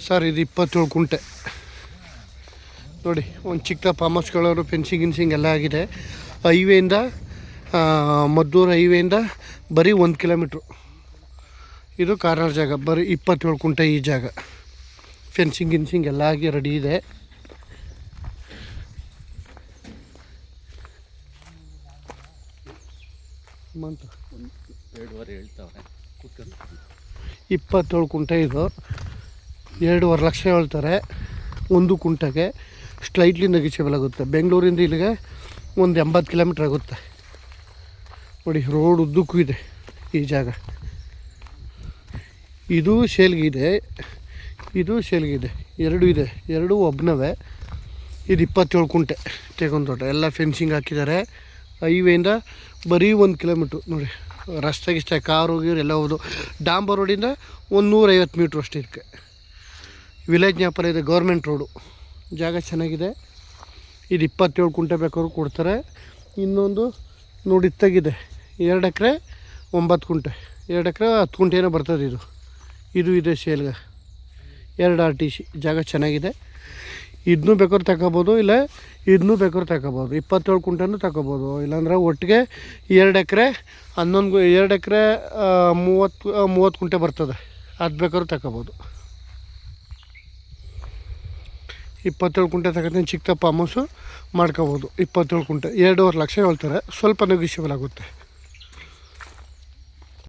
Sir ಇದು 27 ಕುಂಟೆ ನೋಡಿ. ಒಂದು ಚಿಕ್ಕ ಫಾರ್ಮ್ ಹೌಸ್ಗಳವರು ಫೆನ್ಸಿಂಗ್ ಗಿನ್ಸಿಂಗ್ ಎಲ್ಲ ಆಗಿದೆ. ಹೈವೇಯಿಂದ ಮದ್ದೂರು ಹೈವೇಯಿಂದ ಬರೀ 1 ಕಿಲೋಮೀಟ್ರು. ಇದು ಕಾರ್ನರ್ ಜಾಗ, ಬರೀ 27 ಕುಂಟೆ ಈ ಜಾಗ. ಫೆನ್ಸಿಂಗ್ ಗಿನ್ಸಿಂಗ್ ಎಲ್ಲ ಆಗಿ ರೆಡಿ ಇದೆ. ಮಂತ 27 ಕುಂಟೆ ಇದು. 2.5 ಲಕ್ಷ ಹೇಳ್ತಾರೆ ಒಂದು ಕುಂಟೆಗೆ. ಸ್ಲೈಟ್ಲಿ ನೆಗೋಷಿಯಬಲ್ ಆಗುತ್ತೆ. ಬೆಂಗಳೂರಿಂದ ಇಲ್ಲಿಗೆ ಒಂದು 80 ಕಿಲೋಮೀಟ್ರ್ ಆಗುತ್ತೆ ನೋಡಿ. ರೋಡ್ ಉದ್ದಕ್ಕೂ ಇದೆ ಈ ಜಾಗ. ಇದು ಸೇಲ್ಗಿದೆ, ಇದು ಸೇಲ್ಗಿದೆ, ಎರಡೂ ಇದೆ. ಎರಡೂ ಒಬ್ಬನವೇ. ಇದು 27 ಕುಂಟೆ ತೆಗೊಂಡು ತೋಟ. ಎಲ್ಲ ಫೆನ್ಸಿಂಗ್ ಹಾಕಿದ್ದಾರೆ. ಹೈವೇಯಿಂದ ಬರೀ 1 ಕಿಲೋಮೀಟ್ರು ನೋಡಿ. ರಸ್ತೆಗಿಷ್ಟೇ ಕಾರು ಗೀರು ಎಲ್ಲ ಹೋಗೋದು. ಡಾಂಬರ್ ರೋಡಿಂದ 150 ಮೀಟ್ರ್ ಅಷ್ಟೇ ಇದಕ್ಕೆ. ವಿಲೇಜ್ ಜ್ಞಾಪನ ಇದೆ, ಗೌರ್ಮೆಂಟ್ ರೋಡು. ಜಾಗ ಚೆನ್ನಾಗಿದೆ. ಇದು 27 ಕುಂಟೆ ಬೇಕಾದ್ರು ಕೊಡ್ತಾರೆ. ಇನ್ನೊಂದು ನೋಡಿ ಇತ್ತಾಗಿದೆ 2 ಎಕರೆ 9 ಕುಂಟೆ, 2 ಎಕರೆ 10 ಕುಂಟೆ ಏನೋ ಬರ್ತದೆ. ಇದು ಇದೆ ಸೇಲ್ಗೆ. 2 RTC. ಜಾಗ ಚೆನ್ನಾಗಿದೆ. ಇದನ್ನೂ ಬೇಕಾದ್ರೆ ತಗೋಬೋದು, ಇಲ್ಲ ಇದನ್ನೂ ಬೇಕಾದ್ರೆ ತಗೋಬೋದು. 27 ಕುಂಟೆನೂ ತಗೋಬೋದು. ಇಲ್ಲಾಂದ್ರೆ ಒಟ್ಟಿಗೆ 2 ಎಕರೆ 2 ಎಕರೆ 30 ಕುಂಟೆ ಬರ್ತದೆ. ಅದು ಬೇಕಾದ್ರೂ ತಗೋಬೋದು. 27 ಕುಂಟೆ ತಗೋತೀನಿ. ಚಿಕ್ಕ ಫಾರ್ಮ್ ಹೌಸು ಮಾಡ್ಕೋಬೋದು. 27 ಕುಂಟೆ 2.5 ಲಕ್ಷ ಹೇಳ್ತಾರೆ. ಸ್ವಲ್ಪ ನೆಗೋಷಿಯಬಲ್ ಆಗುತ್ತೆ.